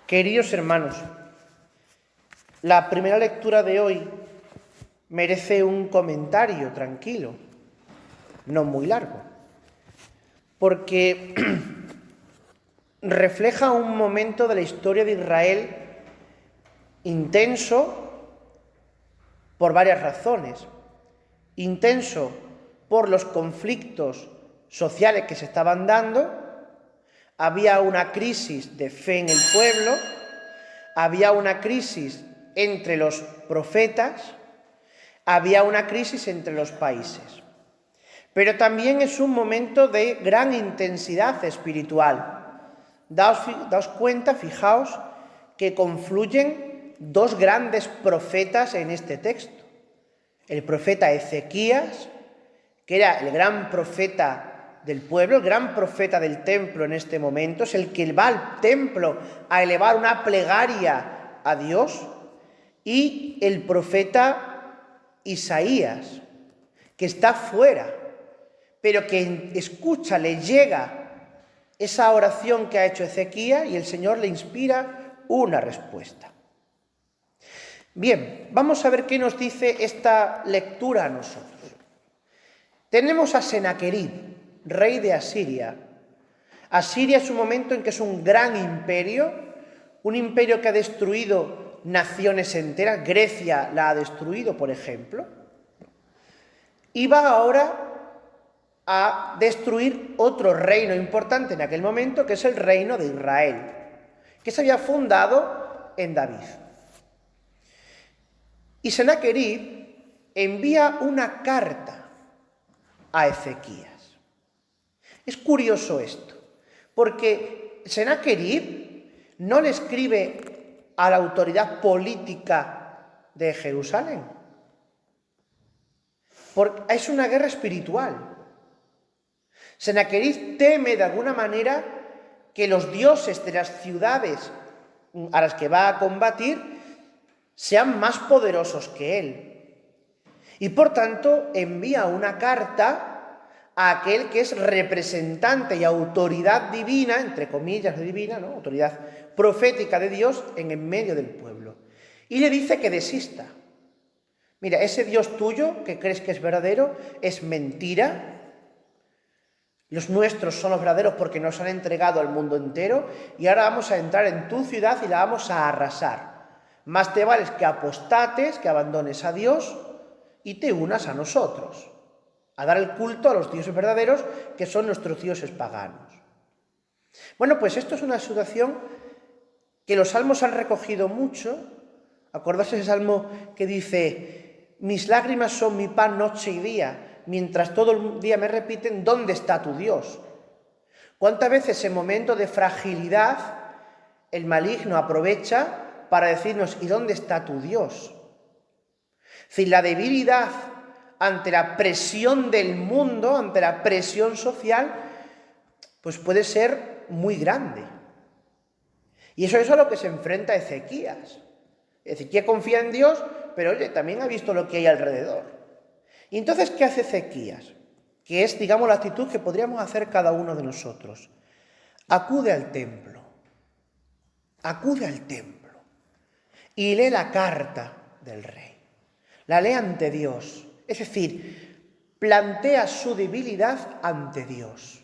Queridos hermanos, la primera lectura de hoy merece un comentario tranquilo, no muy largo, porque refleja un momento de la historia de Israel intenso por varias razones. Intenso por los conflictos sociales que se estaban dando. Había una crisis de fe en el pueblo, había una crisis entre los profetas, había una crisis entre los países. Pero también es un momento de gran intensidad espiritual. Daos cuenta, fijaos, que confluyen dos grandes profetas en este texto. El profeta Ezequías, que era el gran profeta del pueblo, el gran profeta del templo en este momento, es el que va al templo a elevar una plegaria a Dios, y el profeta Isaías, que está fuera, pero que escucha, le llega esa oración que ha hecho Ezequías y el Señor le inspira una respuesta. Bien, vamos a ver qué nos dice esta lectura a nosotros. Tenemos a Senaquerib, rey de Asiria. Asiria es un momento en que es un gran imperio, un imperio que ha destruido naciones enteras. Grecia la ha destruido, por ejemplo, y va ahora a destruir otro reino importante en aquel momento, que es el reino de Israel, que se había fundado en David. Y Senaquerib envía una carta a Ezequías. Es curioso esto, porque Senaquerib no le escribe a la autoridad política de Jerusalén, porque es una guerra espiritual. Senaquerib teme de alguna manera que los dioses de las ciudades a las que va a combatir sean más poderosos que él. Y por tanto envía una carta a aquel que es representante y autoridad divina, entre comillas divina, ¿no? Autoridad profética de Dios en medio del pueblo. Y le dice que desista. Mira, ese Dios tuyo que crees que es verdadero es mentira. Los nuestros son los verdaderos porque nos han entregado al mundo entero, y ahora vamos a entrar en tu ciudad y la vamos a arrasar. Más te vale que apostates, que abandones a Dios y te unas a nosotros, a dar el culto a los dioses verdaderos, que son nuestros dioses paganos. Bueno, pues esto es una situación que los salmos han recogido mucho. Acordaos ese salmo que dice: mis lágrimas son mi pan noche y día, mientras todo el día me repiten, ¿dónde está tu Dios? ¿Cuántas veces en momentos de fragilidad el maligno aprovecha para decirnos: ¿y dónde está tu Dios? Es decir, la debilidad ante la presión del mundo, ante la presión social, pues puede ser muy grande. Y eso es a lo que se enfrenta Ezequías. Ezequías confía en Dios, pero oye, también ha visto lo que hay alrededor. Y entonces, ¿qué hace Ezequías? Que es, digamos, la actitud que podríamos hacer cada uno de nosotros. Acude al templo. Acude al templo. Y lee la carta del rey. La lee ante Dios. Es decir, plantea su debilidad ante Dios.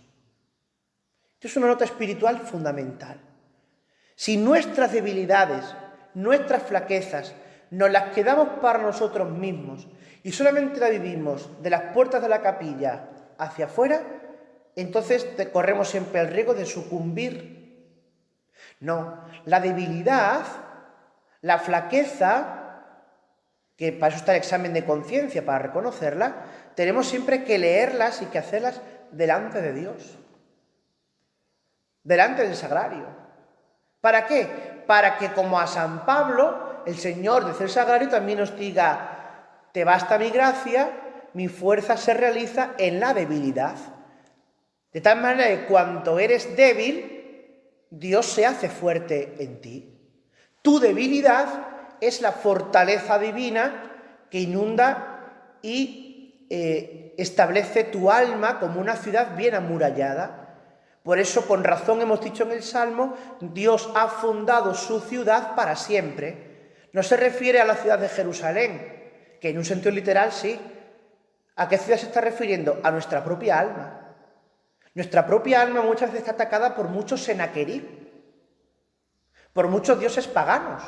Esto es una nota espiritual fundamental. Si nuestras debilidades, nuestras flaquezas, nos las quedamos para nosotros mismos y solamente la vivimos de las puertas de la capilla hacia afuera, entonces corremos siempre el riesgo de sucumbir. No, la debilidad, la flaqueza, que para eso está el examen de conciencia, para reconocerla, tenemos siempre que leerlas y que hacerlas delante de Dios, delante del sagrario. ¿Para qué? Para que, como a San Pablo, el Señor desde el sagrario también nos diga: te basta mi gracia, mi fuerza se realiza en la debilidad. De tal manera que cuando eres débil, Dios se hace fuerte en ti. Tu debilidad es la fortaleza divina que inunda y establece tu alma como una ciudad bien amurallada. Por eso, con razón, hemos dicho en el Salmo, Dios ha fundado su ciudad para siempre. No se refiere a la ciudad de Jerusalén, que en un sentido literal sí. ¿A qué ciudad se está refiriendo? A nuestra propia alma. Nuestra propia alma muchas veces está atacada por muchos Senaquerib, por muchos dioses paganos,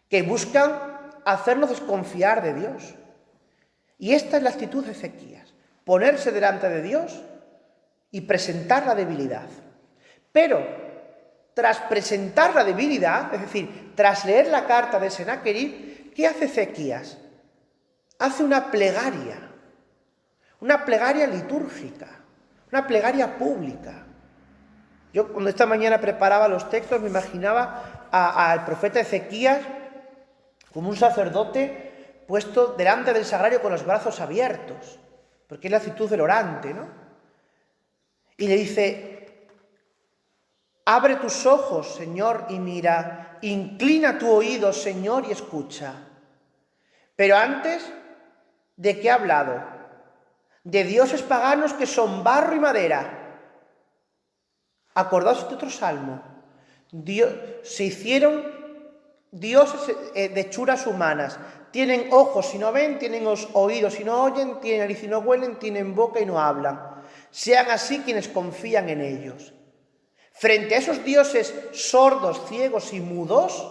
que buscan hacernos desconfiar de Dios. Y esta es la actitud de Ezequías, ponerse delante de Dios y presentar la debilidad. Pero, tras presentar la debilidad, es decir, tras leer la carta de Senaquerib, ¿qué hace Ezequías? Hace una plegaria litúrgica, una plegaria pública. Yo cuando esta mañana preparaba los textos me imaginaba al profeta Ezequías como un sacerdote puesto delante del sagrario con los brazos abiertos, porque es la actitud del orante, ¿no? Y le dice: abre tus ojos, Señor, y mira, inclina tu oído, Señor, y escucha. Pero antes, ¿de qué ha hablado? De dioses paganos que son barro y madera. Acordaos de otro salmo. Se hicieron dioses de hechuras humanas. Tienen ojos y no ven, tienen oídos y no oyen, tienen nariz y no huelen, tienen boca y no hablan. Sean así quienes confían en ellos. Frente a esos dioses sordos, ciegos y mudos,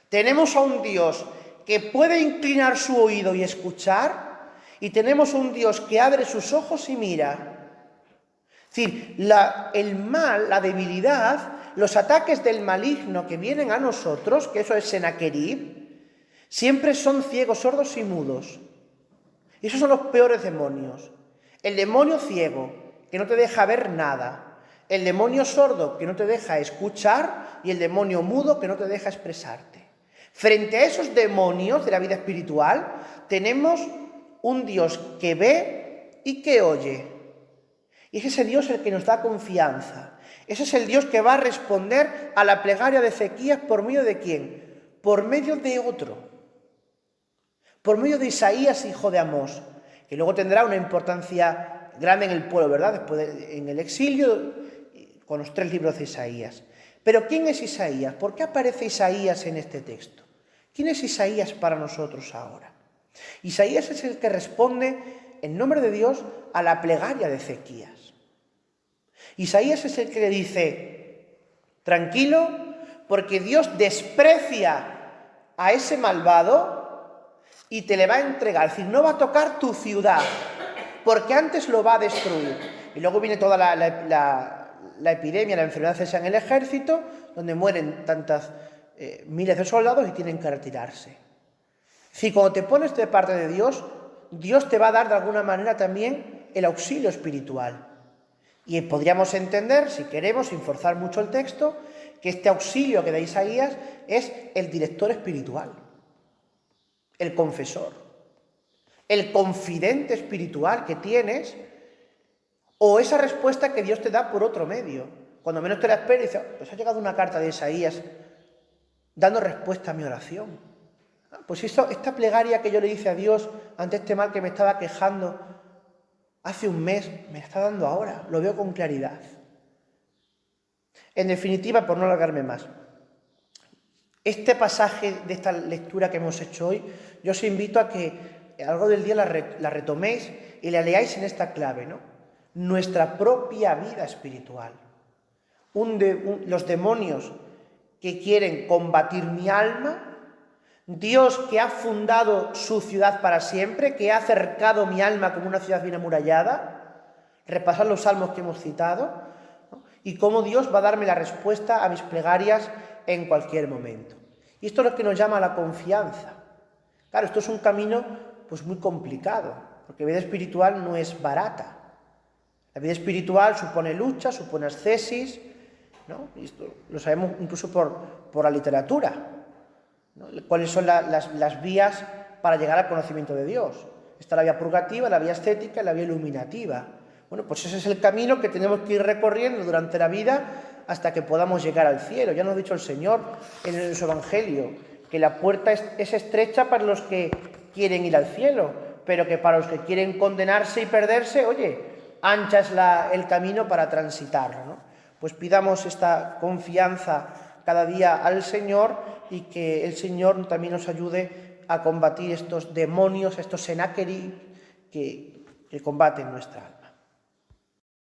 tenemos a un Dios que puede inclinar su oído y escuchar, y tenemos un Dios que abre sus ojos y mira. Es decir, el mal, la debilidad, los ataques del maligno que vienen a nosotros, que eso es Senaquerib, siempre son ciegos, sordos y mudos. Y esos son los peores demonios. El demonio ciego, que no te deja ver nada. El demonio sordo, que no te deja escuchar. Y el demonio mudo, que no te deja expresarte. Frente a esos demonios de la vida espiritual, tenemos un Dios que ve y que oye. Y es ese Dios el que nos da confianza. Ese es el Dios que va a responder a la plegaria de Ezequías ¿por medio de quién? Por medio de otro. Por medio de Isaías, hijo de Amós, que luego tendrá una importancia grande en el pueblo, ¿verdad? Después en el exilio, con los 3 libros de Isaías. Pero ¿quién es Isaías? ¿Por qué aparece Isaías en este texto? ¿Quién es Isaías para nosotros ahora? Isaías es el que responde en nombre de Dios a la plegaria de Ezequías. Isaías es el que le dice: tranquilo, porque Dios desprecia a ese malvado y te le va a entregar. Es decir, no va a tocar tu ciudad, porque antes lo va a destruir. Y luego viene toda la epidemia, la enfermedad cesa en el ejército, donde mueren tantas miles de soldados y tienen que retirarse. Es decir, cuando te pones de parte de Dios, Dios te va a dar de alguna manera también el auxilio espiritual. Y podríamos entender, si queremos, sin forzar mucho el texto, que este auxilio que da Isaías es el director espiritual, el confesor, el confidente espiritual que tienes, o esa respuesta que Dios te da por otro medio. Cuando menos te la esperas, dices: pues ha llegado una carta de Isaías dando respuesta a mi oración. Pues esta plegaria que yo le hice a Dios ante este mal que me estaba quejando hace un mes, me la está dando ahora, lo veo con claridad. En definitiva, por no alargarme más, este pasaje de esta lectura que hemos hecho hoy, yo os invito a que a lo largo del día la retoméis y la leáis en esta clave, ¿no? Nuestra propia vida espiritual. Los demonios que quieren combatir mi alma, Dios que ha fundado su ciudad para siempre, que ha cercado mi alma como una ciudad bien amurallada. Repasar los salmos que hemos citado, ¿no? Y cómo Dios va a darme la respuesta a mis plegarias en cualquier momento. Y esto es lo que nos llama a la confianza. Claro, esto es un camino pues muy complicado, porque la vida espiritual no es barata. La vida espiritual supone lucha, supone ascesis, ¿no? Y esto lo sabemos incluso por la literatura, ¿no? ¿Cuáles son las vías para llegar al conocimiento de Dios? Está la vía purgativa, la vía ascética y la vía iluminativa. Bueno, pues ese es el camino que tenemos que ir recorriendo durante la vida hasta que podamos llegar al cielo. Ya nos ha dicho el Señor en su Evangelio que la puerta es estrecha para los que quieren ir al cielo, pero que para los que quieren condenarse y perderse, oye, ancha es el camino para transitarlo, ¿no? Pues pidamos esta confianza cada día al Señor y que el Señor también nos ayude a combatir estos demonios, estos senáqueris que combaten nuestra alma.